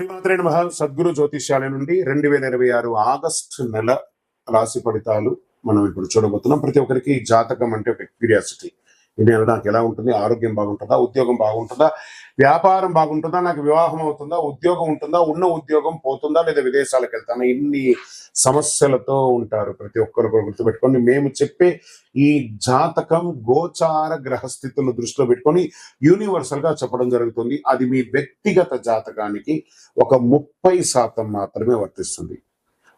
శ్రీమాత్రే నమః. సద్గురు జ్యోతిష్యాలయం నుండి 2026 ఆగస్టు నెల రాశి ఫలితాలు మనం ఇప్పుడు చూడబోతున్నాం. ప్రతి ఒక్కరికి జాతకం అంటే ఒక క్యూరియాసిటీ. ఈ నెల నాకు ఎలా ఉంటుంది, ఆరోగ్యం బాగుంటుందా, ఉద్యోగం బాగుంటుందా, వ్యాపారం బాగుంటుందా, నాకు వివాహం అవుతుందా, ఉద్యోగం ఉంటుందా, ఉన్న ఉద్యోగం పోతుందా, లేదా విదేశాలకు వెళ్తానా, ఇన్ని సమస్యలతో ఉంటారు ప్రతి ఒక్కరు. గుర్తుపెట్టుకొని మేము చెప్పే ఈ జాతకం గోచార గ్రహస్థితులను దృష్టిలో పెట్టుకొని యూనివర్సల్ గా చెప్పడం జరుగుతుంది. అది మీ వ్యక్తిగత జాతకానికి ఒక 30% మాత్రమే వర్తిస్తుంది.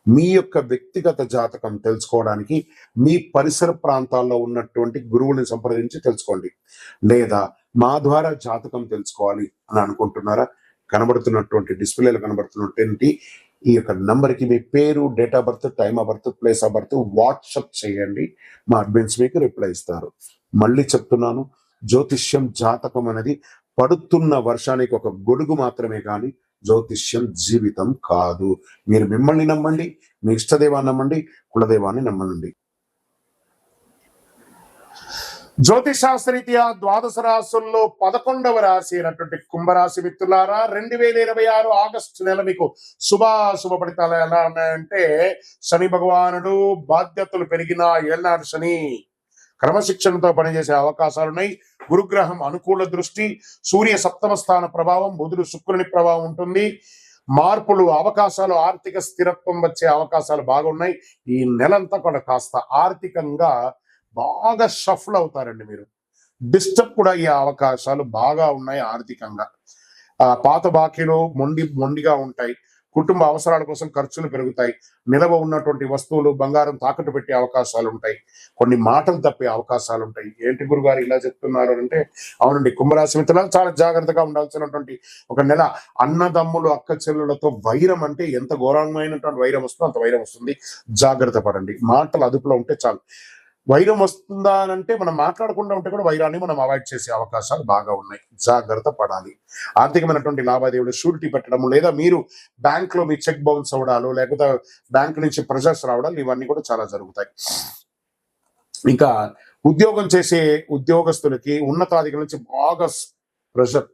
మీ యొక్క వ్యక్తిగత జాతకం తెలుసుకోవడానికి మీ పరిసర ప్రాంతాల్లో ఉన్నటువంటి గురువుని సంప్రదించి తెలుసుకోండి. లేదా మా ద్వారా జాతకం తెలుసుకోవాలి అని అనుకుంటున్నారా? కనబడుతున్నటువంటి డిస్ప్లేలో కనబడుతున్నటువంటి ఈ యొక్క నంబర్కి మీ పేరు, date of birth, time of birth, place of birth WhatsApp చేయండి. మా అడ్మిన్స్ మీకు రిప్లై ఇస్తారు. మళ్ళీ చెప్తున్నాను, జ్యోతిష్యం జాతకం అనేది పడుతున్న వర్షానికి ఒక గొడుగు మాత్రమే కానీ జ్యోతిష్యం జీవితం కాదు. మీరు మిమ్మల్ని నమ్మండి, మీ ఇష్టదైవాన్ని నమ్మండి, కులదైవాన్ని నమ్మండి. జ్యోతిషాస్త్రరీత్యా ద్వాదశ రాశుల్లో 11వ రాశి అయినటువంటి కుంభరాశి మిత్రులారా, 2026 ఆగస్టు నెల మీకు శుభ ఫలితాలు ఎలా ఉన్నాయంటే, శని భగవానుడు బాధ్యతలు పెరిగిన ఏళ్ళనాడు శని క్రమశిక్షణతో పనిచేసే అవకాశాలున్నాయి. గురుగ్రహం అనుకూల దృష్టి, సూర్య సప్తమ స్థాన ప్రభావం, బుధుడు శుక్రుని ప్రభావం ఉంటుంది. మార్పులు, అవకాశాలు, ఆర్థిక స్థిరత్వం వచ్చే అవకాశాలు బాగున్నాయి. ఈ నెలంతా కూడా కాస్త ఆర్థికంగా బాగా షఫల్ అవుతారండి. మీరు డిస్టర్బ్ కూడా అయ్యే అవకాశాలు బాగా ఉన్నాయి. ఆర్థికంగా పాత బాకీలు మొండిగా ఉంటాయి. కుటుంబ అవసరాల కోసం ఖర్చులు పెరుగుతాయి. నిలవ ఉన్నటువంటి వస్తువులు, బంగారం తాకట్టు పెట్టే అవకాశాలు ఉంటాయి. కొన్ని మాటలు తప్పే అవకాశాలు ఉంటాయి. ఏంటి గురుగారు ఇలా చెప్తున్నారు అంటే, అవునండి, కుంభరాశి మిత్రులు చాలా జాగ్రత్తగా ఉండాల్సినటువంటి ఒక నెల. అన్నదమ్ములు, అక్క చెల్లులతో వైరం అంటే ఎంత ఘోరమైనటువంటి వైరం వస్తుందో అంత వైరం వస్తుంది. జాగ్రత్త పడండి. మాటలు అదుపులో ఉంటే చాలు. వైరం వస్తుందా అని అంటే, మనం మాట్లాడకుండా ఉంటే కూడా వైరాన్ని మనం అవాయిడ్ చేసే అవకాశాలు బాగా ఉన్నాయి. జాగ్రత్త పడాలి. ఆర్థికమైనటువంటి లావాదేవీలు షూరిటీ పెట్టడం, లేదా మీరు బ్యాంక్ లో మీ చెక్ బౌన్స్ అవడాలు, లేకపోతే బ్యాంక్ నుంచి ప్రెజర్స్ రావడాలు, ఇవన్నీ కూడా చాలా జరుగుతాయి. ఇంకా ఉద్యోగం చేసే ఉద్యోగస్తులకి ఉన్నతాధికారుల నుంచి బాగా ప్రెషర్,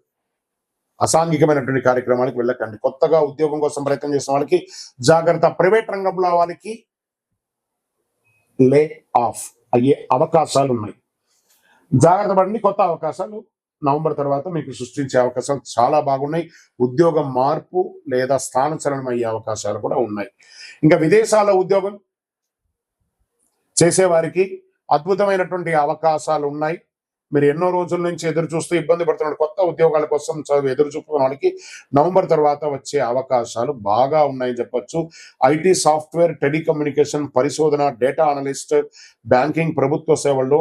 అసాంఘికమైనటువంటి కార్యక్రమాలకు వెళ్ళకండి. కొత్తగా ఉద్యోగం కోసం ప్రయత్నం చేసిన వాళ్ళకి జాగ్రత్త. ప్రైవేట్ రంగంలో వాళ్ళకి లే ఆఫ్ అయ్యే అవకాశాలు ఉన్నాయి. జాగ్రత్త పడండి. కొత్త అవకాశాలు నవంబర్ తర్వాత మీకు సృష్టించే అవకాశాలు చాలా బాగున్నాయి. ఉద్యోగం మార్పు లేదా స్థానచలనం అయ్యే అవకాశాలు కూడా ఉన్నాయి. ఇంకా విదేశాల ఉద్యోగం చేసేవారికి అద్భుతమైనటువంటి అవకాశాలు ఉన్నాయి. మీరు ఎన్నో రోజుల నుంచి ఎదురు చూస్తూ ఇబ్బంది పడుతున్న కొత్త ఉద్యోగాల కోసం ఎదురు చూపుతున్న వాళ్ళకి నవంబర్ తర్వాత వచ్చే అవకాశాలు బాగా ఉన్నాయని చెప్పొచ్చు. ఐటీ, సాఫ్ట్వేర్, టెలికమ్యూనికేషన్, పరిశోధన, డేటా అనలిస్ట్, బ్యాంకింగ్, ప్రభుత్వ సేవల్లో,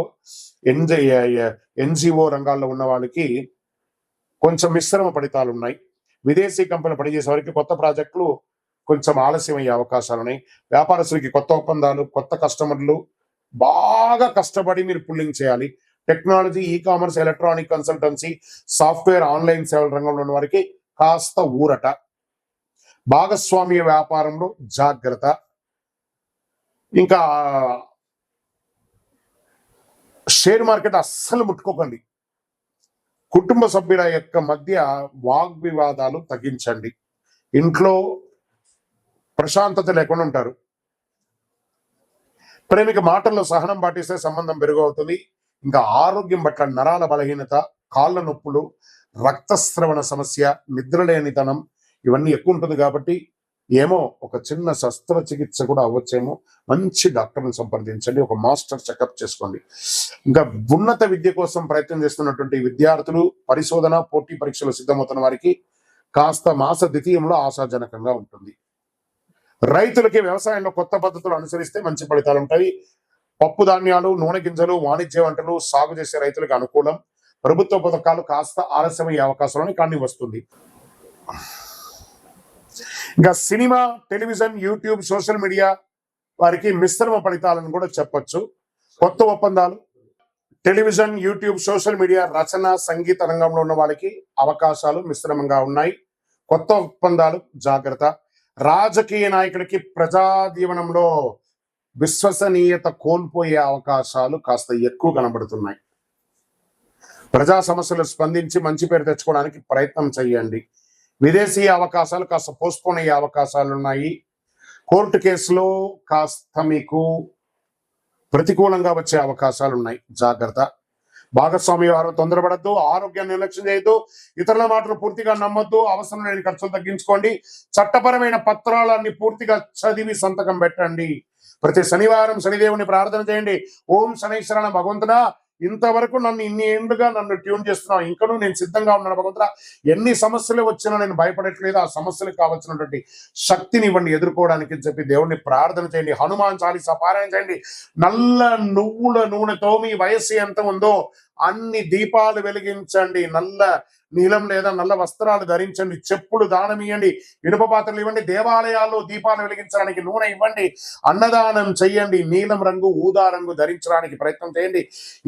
ఎన్జిఓ రంగాల్లో ఉన్న వాళ్ళకి కొంచెం మిశ్రమ ఫలితాలు ఉన్నాయి. విదేశీ కంపెనీలు పనిచేసే వారికి కొత్త ప్రాజెక్టులు కొంచెం ఆలస్యం అయ్యే అవకాశాలు ఉన్నాయి. వ్యాపారస్తులకి కొత్త ఒప్పందాలు, కొత్త కస్టమర్లు, బాగా కష్టపడి మీరు పుల్లింగ్ చేయాలి. Technology, e commerce, electronic consultancy, software, online సేవల రంగంలో ఉన్న వారికి కాస్త ఊరట. భాగస్వామ్య వ్యాపారంలో జాగ్రత్త. ఇంకా షేర్ మార్కెట్ అస్సలు ముట్టుకోకండి. కుటుంబ సభ్యుల యొక్క మధ్య వాగ్వివాదాలు తగ్గించండి. ఇంట్లో ప్రశాంతత లేకుండా ఉంటారు. ప్రేమిక మాటల్లో సహనం పాటిస్తే సంబంధం పెరుగవుతుంది. ఇంకా ఆరోగ్యం పట్ల నరాల బలహీనత, కాళ్ళ నొప్పులు, రక్తస్రవణ సమస్య, నిద్రలేనితనం ఇవన్నీ ఎక్కువ ఉంటుంది. కాబట్టి ఏమో ఒక చిన్న శస్త్రచికిత్స కూడా అవ్వచ్చేమో. మంచి డాక్టర్ని సంప్రదించండి. ఒక మాస్టర్ చెకప్ చేసుకోండి. ఇంకా ఉన్నత విద్య కోసం ప్రయత్నం చేస్తున్నటువంటి విద్యార్థులు, పరిశోధన, పోటీ పరీక్షలు సిద్ధమవుతున్న వారికి కాస్త మాస ద్వితీయంలో ఆశాజనకంగా ఉంటుంది. రైతులకి వ్యవసాయంలో కొత్త పద్ధతులు అనుసరిస్తే మంచి ఫలితాలు ఉంటాయి. పప్పు ధాన్యాలు, నూనె గింజలు, వాణిజ్య వంటలు సాగు చేసే రైతులకు అనుకూలం. ప్రభుత్వ పథకాలు కాస్త ఆలస్యమయ్యే అవకాశాలను కానీ వస్తుంది. ఇంకా cinema, television, YouTube, social media వారికి మిశ్రమ ఫలితాలను కూడా చెప్పొచ్చు. కొత్త ఒప్పందాలు, టెలివిజన్, యూట్యూబ్, సోషల్ మీడియా, రచన, సంగీత రంగంలో ఉన్న వాళ్ళకి అవకాశాలు మిశ్రమంగా ఉన్నాయి. కొత్త ఒప్పందాలు జాగ్రత్త. రాజకీయ నాయకుడికి ప్రజాజీవనంలో విశ్వసనీయత కోల్పోయే అవకాశాలు కాస్త ఎక్కువ కనబడుతున్నాయి. ప్రజా సమస్యలు స్పందించి మంచి పేరు తెచ్చుకోవడానికి ప్రయత్నం చేయండి. విదేశీ అవకాశాలు కాస్త పోస్ట్పోన్ అయ్యే అవకాశాలు ఉన్నాయి. కోర్టు కేసులో కాస్త మీకు ప్రతికూలంగా వచ్చే అవకాశాలు ఉన్నాయి, జాగ్రత్త. భాగస్వామి వారు తొందరపడద్దు, ఆరోగ్యాన్ని నిర్లక్ష్యం చేయొద్దు, ఇతరుల మాటలు పూర్తిగా నమ్మొద్దు, అవసరం లేని ఖర్చులు తగ్గించుకోండి, చట్టపరమైన పత్రాలన్నీ పూర్తిగా చదివి సంతకం పెట్టండి. ప్రతి శనివారం శనిదేవుని ప్రార్థన చేయండి. ఓం శనైశ్వరణ భగవంతుడా, ఇంతవరకు నన్ను ఇన్ని ఏళ్ళుగా నన్ను ట్యూన్ చేస్తున్నావు, ఇంకనూ నేను సిద్ధంగా ఉన్నాను భగవంతుడా, ఎన్ని సమస్యలు వచ్చినా నేను భయపడట్లేదు, ఆ సమస్యలకు కావాల్సినటువంటి శక్తిని ఇవ్వండి ఎదుర్కోవడానికి అని చెప్పి దేవుణ్ణి ప్రార్థన చేయండి. హనుమాన్ చాలీసా పారాయణ చేయండి. నల్ల నువ్వుల నూనెతో మీ వయస్సు ఎంత ఉందో అన్ని దీపాలు వెలిగించండి. నల్ల నీలం లేదా నల్ల వస్త్రాలు ధరించండి, చెప్పులు దానం ఇవ్వండి, ఇనుప పాత్రలు ఇవ్వండి, దేవాలయాల్లో దీపాలు వెలిగించడానికి నూనె ఇవ్వండి, అన్నదానం చెయ్యండి, నీలం రంగు ఊదా రంగు ధరించడానికి ప్రయత్నం చేయండి.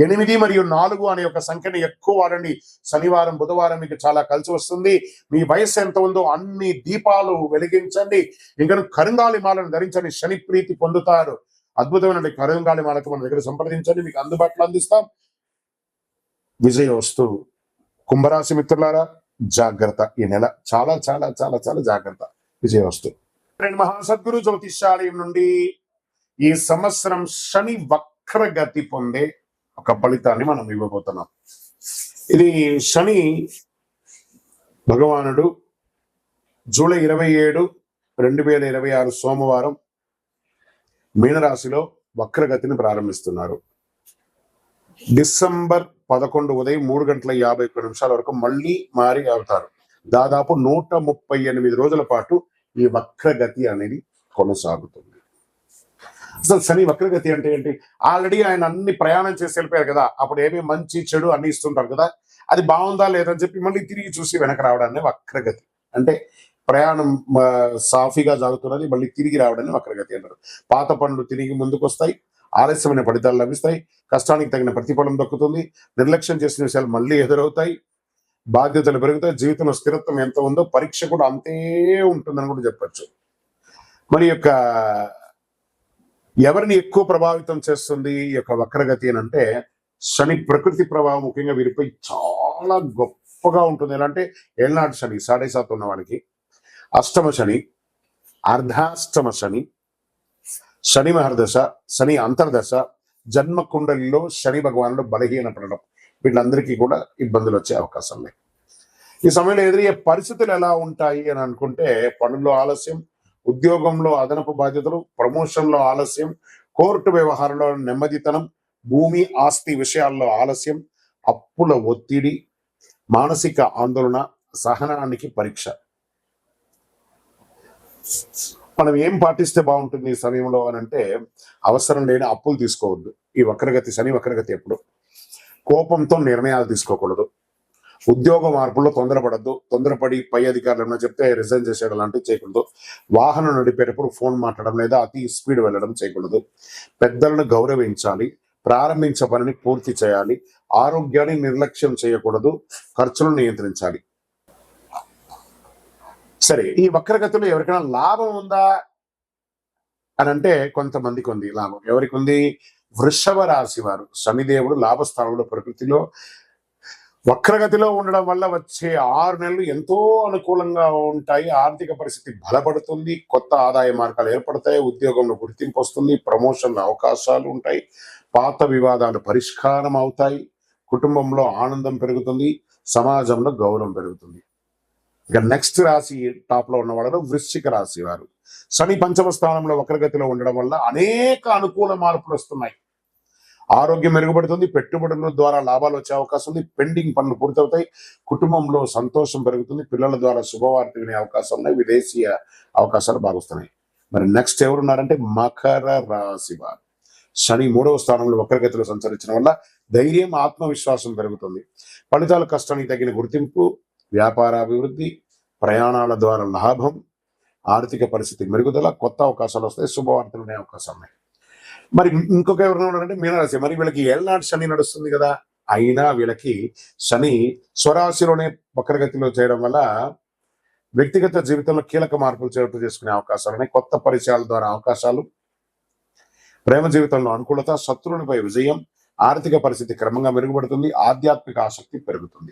8 మరియు 4 అనే ఒక సంఖ్యని ఎక్కువ వాడండి. శనివారం బుధవారం మీకు చాలా కలిసి వస్తుంది. మీ వయస్సు ఎంత ఉందో అన్ని దీపాలు వెలిగించండి. ఇంకా కరుంగాలి మాలను ధరించండి, శని ప్రీతి పొందుతారు. అద్భుతమైన కరుంగాలి మాలకు మన దగ్గర సంప్రదించండి, మీకు అందుబాటులో అందిస్తాం. విజయవస్తు. కుంభరాశి మిత్రులారా, జాగ్రత్త. ఈ నెల చాలా చాలా చాలా చాలా జాగ్రత్త. విజయవస్తు. మహాసద్గురు జ్యోతిష్యాలయం నుండి ఈ సంవత్సరం శని వక్రగతి పొందే ఒక ఫలితాన్ని మనం ఇవ్వబోతున్నాం. ఇది శని భగవానుడు జూలై 27, 2026 సోమవారం మీనరాశిలో వక్రగతిని ప్రారంభిస్తున్నారు. డిసెంబర్ 11 ఉదయం 3:51 వరకు మళ్ళీ మారి అవుతారు. దాదాపు 138 రోజుల పాటు ఈ వక్రగతి అనేది కొనసాగుతుంది. అసలు శని వక్రగతి అంటే ఏంటి? ఆల్రెడీ ఆయన అన్ని ప్రయాణం చేసి వెళ్ళిపోయారు కదా, అప్పుడు ఏమీ మంచి చెడు అన్ని ఇస్తుంటారు కదా, అది బాగుందా లేదని చెప్పి మళ్ళీ తిరిగి చూసి వెనక రావడాన్ని వక్రగతి అంటే. ప్రయాణం సాఫీగా సాగుతున్నది, మళ్ళీ తిరిగి రావడాన్ని వక్రగతి అంటారు. పాత పనులు తిరిగి ముందుకు వస్తాయి, ఆలస్యమైన ఫలితాలు లభిస్తాయి, కష్టానికి తగిన ప్రతిఫలం దక్కుతుంది, నిర్లక్ష్యం చేసిన విషయాలు మళ్ళీ ఎదురవుతాయి, బాధ్యతలు పెరుగుతాయి, జీవితంలో స్థిరత్వం ఎంత ఉందో పరీక్ష కూడా అంతే ఉంటుందని కూడా చెప్పచ్చు. మరి యొక్క ఎవరిని ఎక్కువ ప్రభావితం చేస్తుంది ఈ యొక్క వక్రగతి అని అంటే, శని ప్రకృతి ప్రభావం ముఖ్యంగా వీరిపై చాలా గొప్పగా ఉంటుంది. ఎలా అంటే ఏళ్ళనాటి శని 7.5 ఉన్న వాడికి, అష్టమ శని, అర్ధాష్టమ శని, శని మహర్దశ, శని అంతర్దశ, జన్మ కుండలిలో శని భగవానుడు బలహీనపడడం, వీళ్ళందరికీ కూడా ఇబ్బందులు వచ్చే అవకాశం లేదు. ఈ సమయంలో ఎదురయ్యే పరిస్థితులు ఎలా ఉంటాయి అని అనుకుంటే, పనుల్లో ఆలస్యం, ఉద్యోగంలో అదనపు బాధ్యతలు, ప్రమోషన్లో ఆలస్యం, కోర్టు వ్యవహారంలో నెమ్మదితనం, భూమి ఆస్తి విషయాల్లో ఆలస్యం, అప్పుల ఒత్తిడి, మానసిక ఆందోళన, సహనానికి పరీక్ష. మనం ఏం పాటిస్తే బాగుంటుంది ఈ సమయంలో అని అంటే, అవసరం లేని అప్పులు తీసుకోవద్దు. ఈ వక్రగతి శని వక్రగతి ఎప్పుడు కోపంతో నిర్ణయాలు తీసుకోకూడదు, ఉద్యోగ మార్పుల్లో తొందరపడద్దు, తొందరపడి పై అధికారులు ఏమైనా చెప్తే రిజైన్ చేసేయడం లాంటివి చేయకూడదు, వాహనం నడిపేటప్పుడు ఫోన్ మాట్లాడడం లేదా అతి స్పీడ్ వెళ్ళడం చేయకూడదు, పెద్దలను గౌరవించాలి, ప్రారంభించే పనిని పూర్తి చేయాలి, ఆరోగ్యాన్ని నిర్లక్ష్యం చేయకూడదు, ఖర్చులను నియంత్రించాలి. సరే, ఈ వక్రగతిలో ఎవరికైనా లాభం ఉందా అని అంటే కొంతమందికి ఉంది లాభం. ఎవరికి ఉంది? వృషభ రాశి వారు. శనిదేవుడు లాభస్థానంలో ప్రకృతిలో వక్రగతిలో ఉండడం వల్ల వచ్చే 6 నెలలు ఎంతో అనుకూలంగా ఉంటాయి. ఆర్థిక పరిస్థితి బలపడుతుంది, కొత్త ఆదాయ మార్గాలు ఏర్పడతాయి, ఉద్యోగంలో గుర్తింపు వస్తుంది, ప్రమోషన్ల అవకాశాలు ఉంటాయి, పాత వివాదాలు పరిష్కారం అవుతాయి, కుటుంబంలో ఆనందం పెరుగుతుంది, సమాజంలో గౌరవం పెరుగుతుంది. ఇక నెక్స్ట్ రాశి టాప్ లో ఉన్న వాళ్ళు వృశ్చిక రాశి వారు. శని పంచమ స్థానంలో వక్రగతిలో ఉండడం వల్ల అనేక అనుకూల మార్పులు వస్తున్నాయి. ఆరోగ్యం మెరుగుపడుతుంది, పెట్టుబడుల ద్వారా లాభాలు వచ్చే అవకాశం ఉంది, పెండింగ్ పనులు పూర్తవుతాయి, కుటుంబంలో సంతోషం పెరుగుతుంది, పిల్లల ద్వారా శుభవార్త వినే అవకాశం ఉన్నాయి, విదేశీయ అవకాశాలు బాగుస్తున్నాయి. మరి నెక్స్ట్ ఎవరున్నారంటే మకర రాశి వారు. శని 3వ స్థానంలో వక్రగతిలో సంచరించడం వల్ల ధైర్యం, ఆత్మవిశ్వాసం పెరుగుతుంది, ఫలితాలు కష్టానికి తగిన గుర్తింపు, వ్యాపార అభివృద్ధి, ప్రయాణాల ద్వారా లాభం, ఆర్థిక పరిస్థితి మెరుగుదల, కొత్త అవకాశాలు వస్తాయి, శుభవార్తలు ఉండే అవకాశం ఉన్నాయి. మరి ఇంకొక ఎవరైనా ఉన్నారంటే మీనరాశి. మరి వీళ్ళకి ఏళ్ళనాటి శని నడుస్తుంది కదా, అయినా వీళ్ళకి శని స్వరాశిలోనే వక్రగతిలో చేయడం వల్ల వ్యక్తిగత జీవితంలో కీలక మార్పులు చోటు చేసుకునే అవకాశాలు ఉన్నాయి, కొత్త పరిచయాల ద్వారా అవకాశాలు, ప్రేమ జీవితంలో అనుకూలత, శత్రువులపై విజయం, ఆర్థిక పరిస్థితి క్రమంగా మెరుగుపడుతుంది, ఆధ్యాత్మిక ఆసక్తి పెరుగుతుంది.